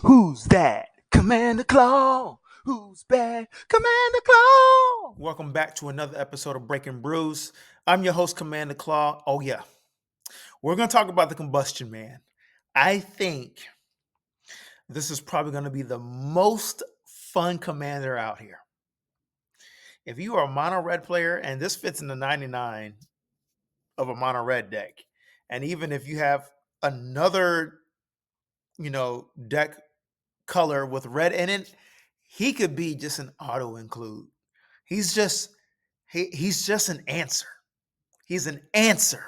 Who's that? Commander Claw. Who's bad? Commander Claw. Welcome back to another episode of Breaking Brews. I'm your host, Commander Claw. Oh, yeah. We're going to talk about the Combustion Man. I think this is probably going to be the most fun commander out here. If you are a mono red player, and this fits in the 99 of a mono red deck, and even if you have another, deck color with red in it, he could be just an auto include. He's just an answer. He's an answer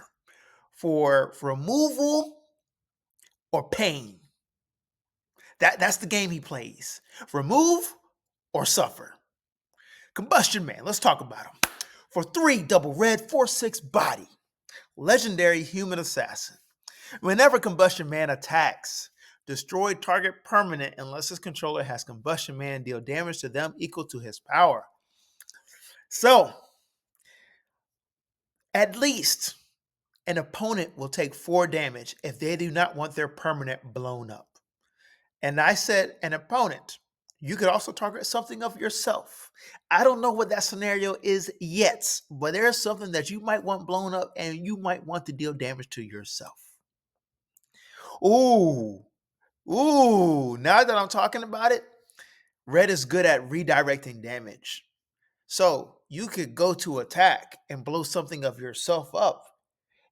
for removal or pain. That's the game he plays. Remove or suffer. Combustion Man, let's talk about him. For 3 double red, 4/6 body. Legendary human assassin. Whenever Combustion Man attacks, destroy target permanent unless his controller has Combustion Man deal damage to them equal to his power. So, at least an opponent will take 4 damage if they do not want their permanent blown up. And I said an opponent. You could also target something of yourself. I don't know what that scenario is yet, but there's something that you might want blown up and you might want to deal damage to yourself. Ooh, now that I'm talking about it, red is good at redirecting damage. So you could go to attack and blow something of yourself up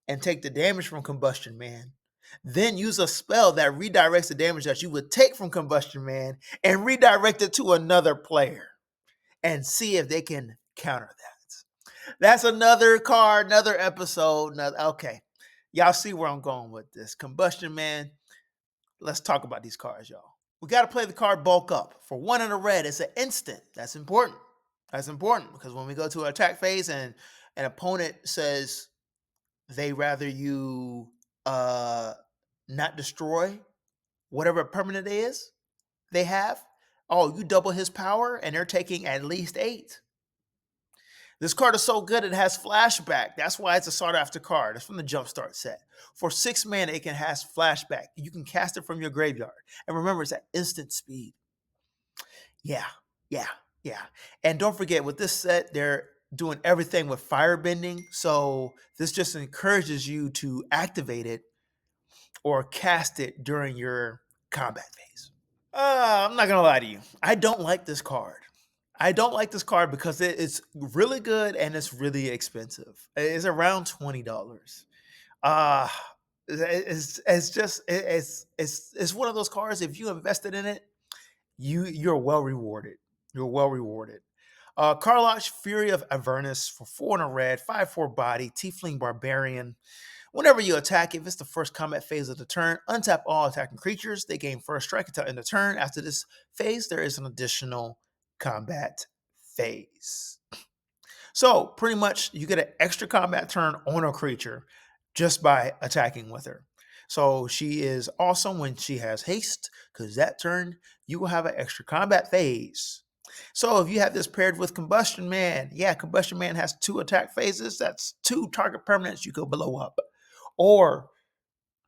and take the damage from Combustion Man. Then use a spell that redirects the damage that you would take from Combustion Man and redirect it to another player and see if they can counter that. That's another card, another episode. Okay. Y'all see where I'm going with this. Combustion Man. Let's talk about these cards, y'all. We got to play the card bulk up. For 1 in a red, it's an instant. That's important. That's important because when we go to an attack phase and an opponent says they rather you not destroy whatever permanent they have, you double his power and they're taking at least 8. This card is so good it has flashback. That's why it's a sought after card. It's from the Jumpstart set. For 6 mana, it can has flashback. You can cast it from your graveyard. And remember, it's at instant speed. Yeah. And don't forget, with this set, they're doing everything with firebending. So this just encourages you to activate it or cast it during your combat phase. I'm not going to lie to you. I don't like this card. I don't like this card because it's really good and it's really expensive. It's around $20. It's one of those cards. If you invested in it, you're well rewarded. You're well rewarded. Karlach, Fury of Avernus for 4 in a red, 5/4 body, Tiefling Barbarian. Whenever you attack, if it's the first combat phase of the turn, untap all attacking creatures. They gain first strike until end of turn. After this phase, there is an additional combat phase. So pretty much you get an extra combat turn on a creature just by attacking with her. So she is awesome when she has haste, because that turn you will have an extra combat phase. So if you have this paired with Combustion Man, Combustion Man has 2 attack phases. That's 2 target permanents you could blow up. Or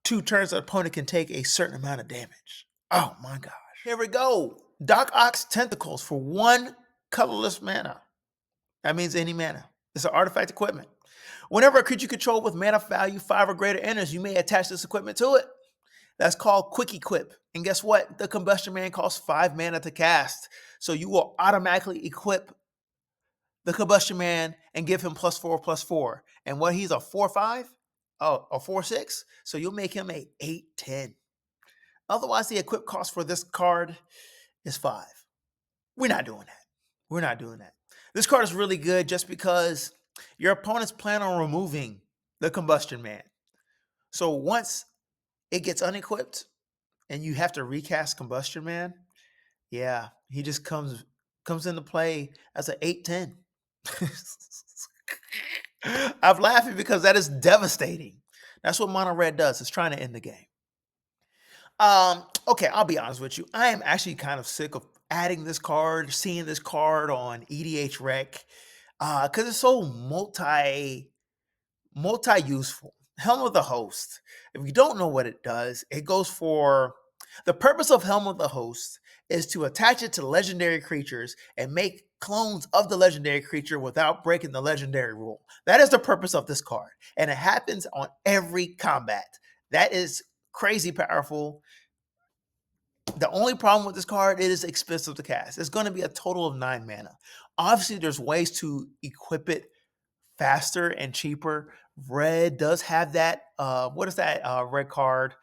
2 turns the opponent can take a certain amount of damage. Oh my gosh. Here we go. Doc Ox Tentacles for 1 colorless mana. That means any mana. It's an artifact equipment. Whenever a creature you control with mana value 5 or greater enters, you may attach this equipment to it. That's called Quick Equip. And guess what? The Combustion Man costs 5 mana to cast. So you will automatically equip the Combustion Man and give him +4/+4. And what, he's a 4/5? Oh, a 4/6? So you'll make him a 8/10. Otherwise, the equip cost for this card is 5. We're not doing that. This card is really good just because your opponents plan on removing the Combustion Man. So once it gets unequipped and you have to recast Combustion Man, he just comes into play as an 8/10. I'm laughing because that is devastating. That's what mono red does. It's trying to end the game. Okay, I'll be honest with you. I am actually kind of sick of adding this card, seeing this card on EDH Rec, because it's so multi-useful. Helm of the Host. If you don't know what it does, it goes for The purpose of Helm of the Host is to attach it to legendary creatures and make clones of the legendary creature without breaking the legendary rule. That is the purpose of this card, and it happens on every combat. That is crazy powerful. The only problem with this card, it is expensive to cast. It's going to be a total of 9 mana. Obviously, there's ways to equip it faster and cheaper. Red does have that. What is that red card?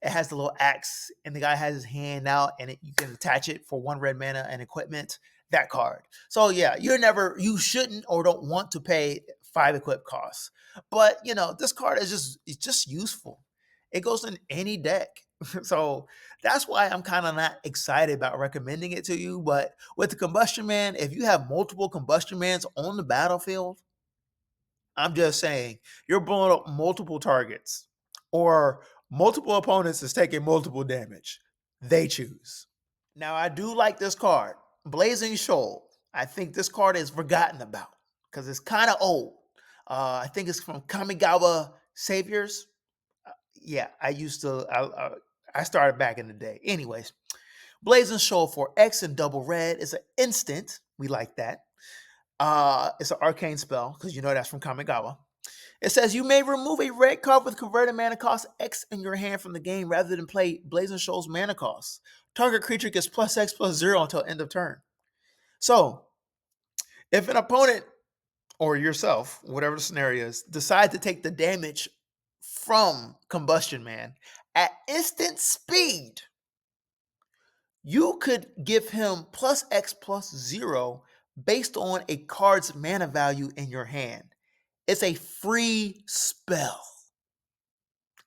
It has the little axe, and the guy has his hand out, and you can attach it for 1 red mana and equipment. That card. So yeah, you shouldn't or don't want to pay 5 equip costs. But this card is just useful. It goes in any deck. So that's why I'm kind of not excited about recommending it to you. But with the Combustion Man, if you have multiple Combustion Mans on the battlefield, I'm just saying, you're blowing up multiple targets, or multiple opponents is taking multiple damage. They choose. Now, I do like this card, Blazing Shoal. I think this card is forgotten about because it's kind of old. I think it's from Kamigawa Saviors. Yeah, I started back in the day. Anyways, Blazing Shoal for X and double red is an instant. We like that. It's an arcane spell because that's from Kamigawa. It says you may remove a red card with converted mana cost X in your hand from the game rather than play Blazing Shoal's mana cost. Target creature gets +X/+0 until end of turn. So, if an opponent or yourself, whatever the scenario is, decide to take the damage from Combustion Man at instant speed, you could give him +X/+0 based on a card's mana value in your hand. It's a free spell.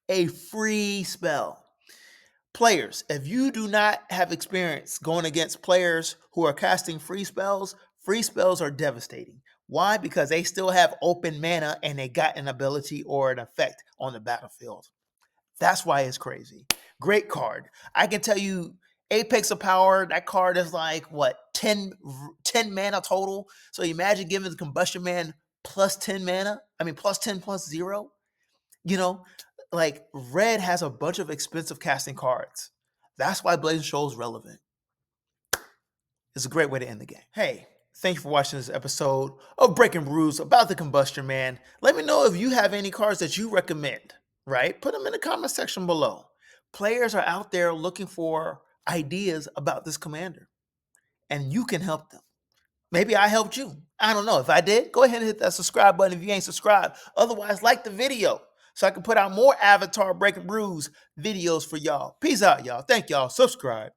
A free spell. Players, if you do not have experience going against players who are casting free spells are devastating. Why? Because they still have open mana and they got an ability or an effect on the battlefield. That's why it's crazy. Great card. I can tell you, Apex of Power, that card is like, 10 mana total? So imagine giving the Combustion Man plus 10 mana. I mean, +10/+0. Like red has a bunch of expensive casting cards. That's why Blazing Shoal is relevant. It's a great way to end the game. Hey, thank you for watching this episode of Breaking Brews about the Combustion Man. Let me know if you have any cards that you recommend, right? Put them in the comment section below. Players are out there looking for ideas about this commander, and you can help them. Maybe I helped you. I don't know. If I did, go ahead and hit that subscribe button if you ain't subscribed. Otherwise, like the video so I can put out more Avatar Breaking Brews videos for y'all. Peace out, y'all. Thank y'all. Subscribe.